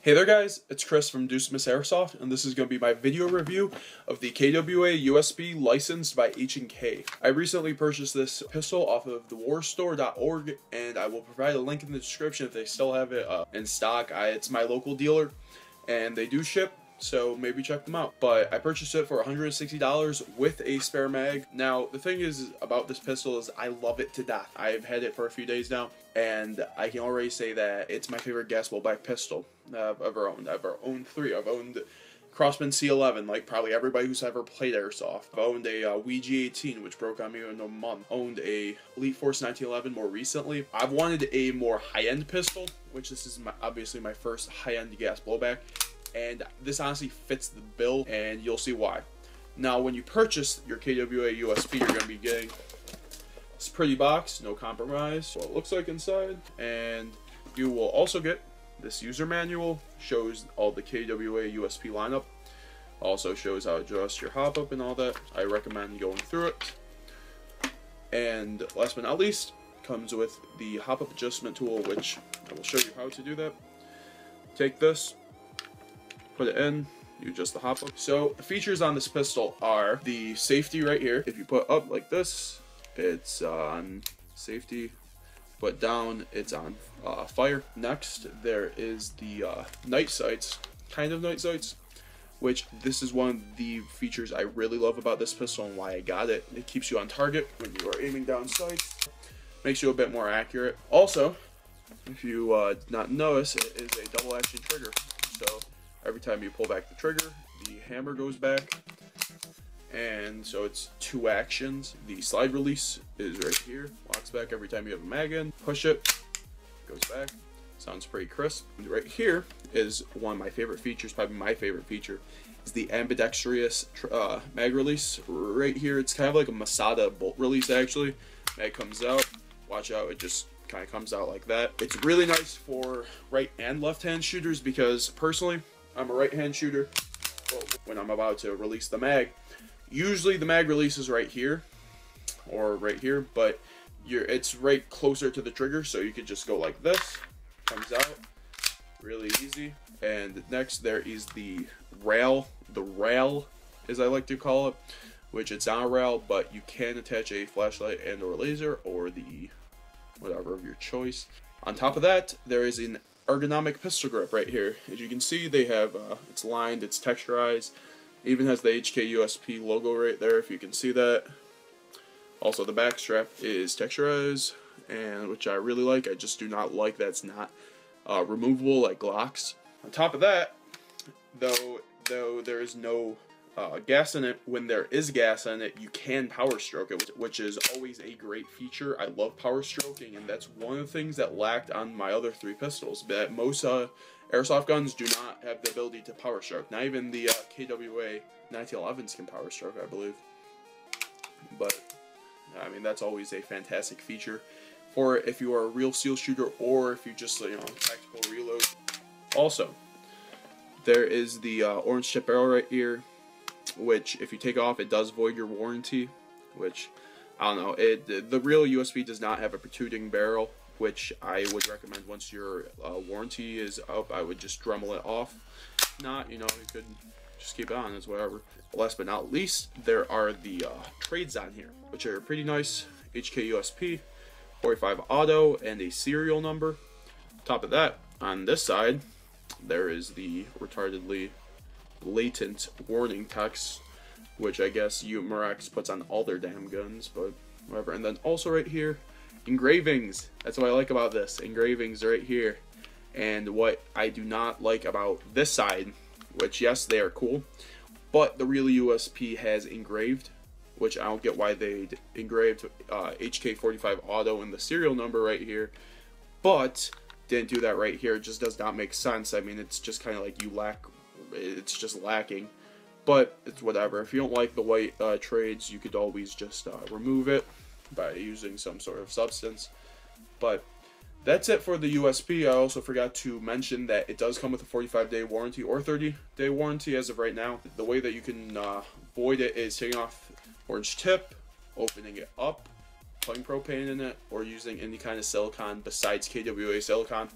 Hey there guys, it's Chris from Deuce Miss Airsoft, and this is going to be my video review of the KWA USP licensed by H&K. I recently purchased this pistol off of thewarstore.org, and I will provide a link in the description if they still have it in stock. It's my local dealer, and they do ship, so maybe check them out. But I purchased it for $160 with a spare mag. Now, the thing is about this pistol is I love it to death. I've had it for a few days now, and I can already say that it's my favorite gas blowback pistol I've ever owned. I've owned three. I've owned Crossman C11, like probably everybody who's ever played Airsoft. I've owned a Ouija 18, which broke on me in a month. Owned a Elite Force 1911 more recently. I've wanted a more high-end pistol, which this is obviously my first high-end gas blowback, and this honestly fits the bill, and you'll see why. Now, when you purchase your KWA USP, you're going to be getting this pretty box, no compromise, what it looks like inside, and you will also get this user manual. Shows all the KWA USP lineup, also shows how to adjust your hop up and all that. I recommend going through it. And last but not least, comes with the hop up adjustment tool, which I will show you how to do that. Take this, put it in, you adjust the hop up. So the features on this pistol are the safety right here. If you put up like this, it's on safety. Put down, it's on fire. Next, there is the night sights, kind of night sights, which this is one of the features I really love about this pistol and why I got it. It keeps you on target when you are aiming down sights, makes you a bit more accurate. Also, if you did not notice, it is a double action trigger. So every time you pull back the trigger, the hammer goes back. And so it's two actions. The slide release is right here. Locks back every time you have a mag in. Push it, goes back. Sounds pretty crisp. And right here is one of my favorite features, probably my favorite feature, is the ambidextrous mag release. Right here, it's kind of like a Masada bolt release actually. Mag comes out, watch out, it just kind of comes out like that. It's really nice for right and left hand shooters because personally, I'm a right hand shooter. When I'm about to release the mag, usually the mag releases right here or right here, but it's right closer to the trigger, so you could just go like this, comes out really easy. And next there is the rail as I like to call it, which it's not a rail, but you can attach a flashlight and or laser or the whatever of your choice. On top of that, there is an ergonomic pistol grip right here. As you can see, they have it's lined, it's texturized. Even has the HK USP logo right there, if you can see that. Also, the back strap is texturized, and which I really like. I just do not like that it's not removable like Glocks. On top of that, though there is no gas in it, when there is gas in it, you can power stroke it, which is always a great feature. I love power stroking, and that's one of the things that lacked on my other three pistols. That most airsoft guns do not have the ability to power stroke. Not even the KWA 1911s can power stroke, I believe. But I mean, that's always a fantastic feature for if you are a real seal shooter or if you just tactical reload. Also, there is the orange tip barrel right here, which if you take off, it does void your warranty, which I don't know, the real USP does not have a protruding barrel, which I would recommend once your warranty is up. I would just Dremel it off. Not, you could just keep it on, it's whatever. Last but not least, there are the trades on here, which are pretty nice. HK USP, 45 auto, and a serial number. Top of that, on this side, there is the retardedly latent warning text, which I guess Merex puts on all their damn guns, but whatever. And then also right here, engravings. That's what I like about this. Engravings right here. And what I do not like about this side, which yes, they are cool, but the real USP has engraved, which I don't get why they engraved HK45 auto in the serial number right here, but didn't do that right here. It just does not make sense. I mean, it's just kind of like it's just lacking, but it's whatever. If you don't like the white trades, you could always just remove it by using some sort of substance. But that's it for the USP. I also forgot to mention that it does come with a 45-day warranty or 30-day warranty as of right now. The way that you can void it is taking off orange tip, opening it up, putting propane in it, or using any kind of silicone besides KWA silicone.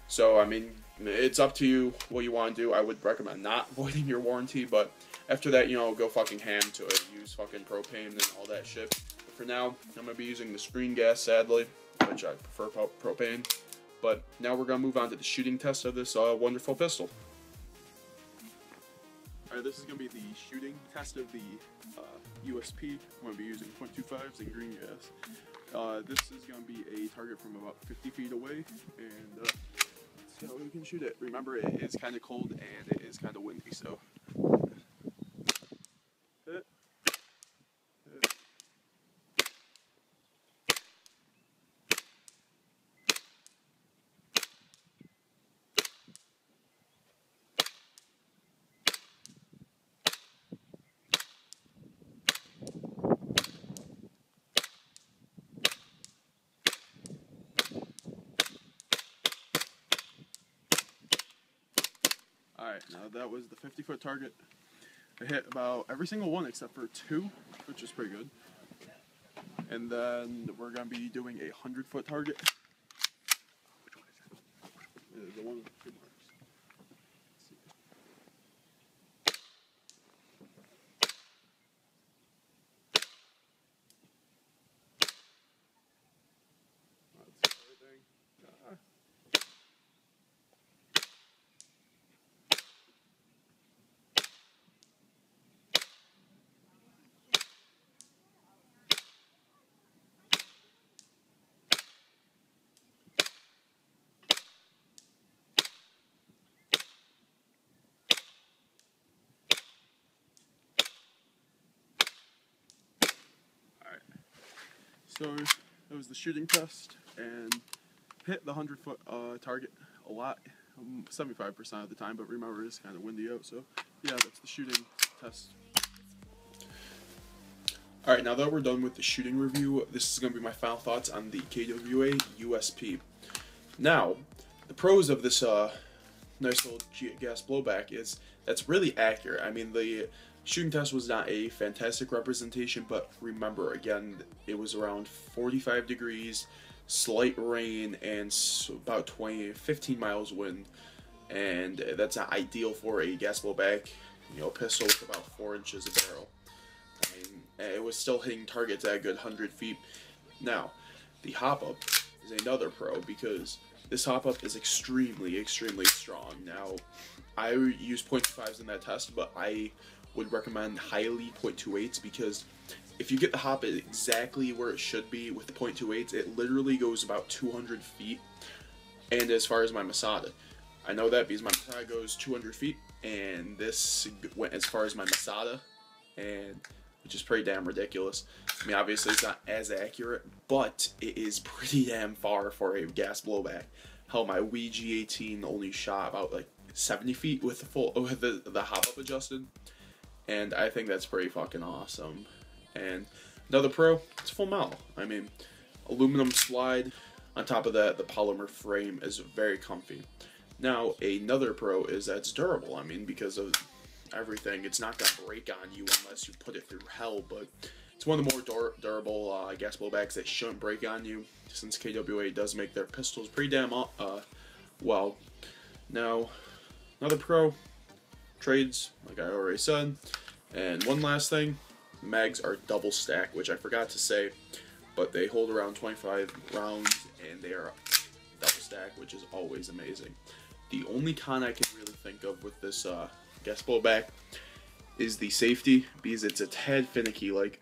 So, I mean, It's up to you what you want to do. I would recommend not voiding your warranty, but after that, you know, go fucking ham to it. Use fucking propane and all that shit. But for now, I'm going to be using the screen gas, sadly, which I prefer propane. But now we're going to move on to the shooting test of this wonderful pistol. Alright, this is going to be the shooting test of the USP. I'm going to be using .25s and green gas. This is going to be a target from about 50 feet away, and let's see how we can shoot it. Remember, it is kind of cold and it is kind of windy, so. Alright, now that was the 50-foot target. I hit about every single one except for 2, which is pretty good. And then we're going to be doing a 100-foot target. Which one is that? The one with the 2 marks. Let's see. That's everything. So that was the shooting test, and hit the 100-foot target a lot, 75% of the time, but remember it's kind of windy out, so yeah, that's the shooting test. Alright, now that we're done with the shooting review, this is going to be my final thoughts on the KWA USP. Now, the pros of this nice little gas blowback is that's really accurate. I mean, the shooting test was not a fantastic representation, but remember, again, it was around 45 degrees, slight rain, and about 15 miles wind, and that's not ideal for a gas blowback, you know, pistol with about 4 inches of barrel. I mean, it was still hitting targets at a good 100 feet. Now, the hop-up is another pro, because this hop-up is extremely, extremely strong. Now, I used .25s in that test, but I would recommend highly .28s, because if you get the hop exactly where it should be with the .28s, it literally goes about 200 feet. And as far as my Masada, I know that because my Masada goes 200 feet, and this went as far as my Masada, and which is pretty damn ridiculous. I mean, obviously it's not as accurate, but it is pretty damn far for a gas blowback. Hell, my Wii G18 only shot about like 70 feet with the hop-up adjusted. And I think that's pretty fucking awesome. And another pro, it's full metal. I mean, aluminum slide. On top of that, the polymer frame is very comfy. Now, another pro is that it's durable. I mean, because of everything, it's not going to break on you unless you put it through hell. But it's one of the more durable gas blowbacks that shouldn't break on you, since KWA does make their pistols pretty damn well. Now, another pro, trades, like I already said. And one last thing, mags are double stack, which I forgot to say, but they hold around 25 rounds, and they are double stack, which is always amazing. The only con I can really think of with this gas blowback is the safety, because it's a tad finicky. Like,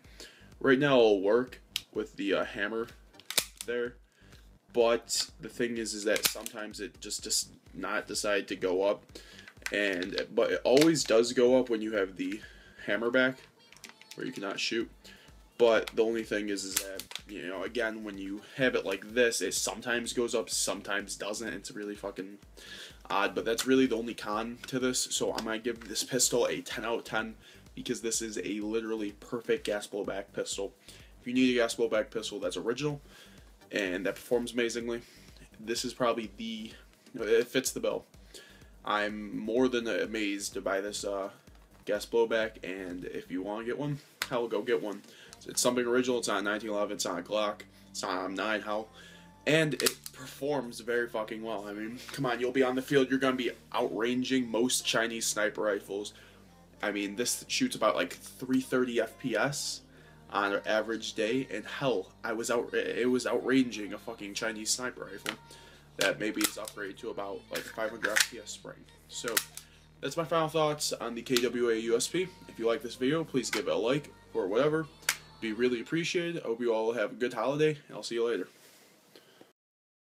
right now it'll work with the hammer there, but the thing is that sometimes it just does not decide to go up. But it always does go up when you have the hammer back, where you cannot shoot. But the only thing is that, you know, again, when you have it like this, it sometimes goes up, sometimes doesn't. It's really fucking odd, but that's really the only con to this. So I'm gonna give this pistol a 10 out of 10, because this is a literally perfect gas blowback pistol. If you need a gas blowback pistol that's original and that performs amazingly, this is probably it fits the bill. I'm more than amazed by this gas blowback, and if you want to get one, hell, go get one. It's something original. It's not a 1911. It's not a Glock. It's not a M9. Hell, and it performs very fucking well. I mean, come on, you'll be on the field, you're going to be outranging most Chinese sniper rifles. I mean, this shoots about like 330 FPS on an average day, and hell, it was outranging a fucking Chinese sniper rifle that maybe is upgraded to about like 500 FPS spring. So that's my final thoughts on the KWA USP. If you like this video, please give it a like or whatever. Be really appreciated. I hope you all have a good holiday, and I'll see you later.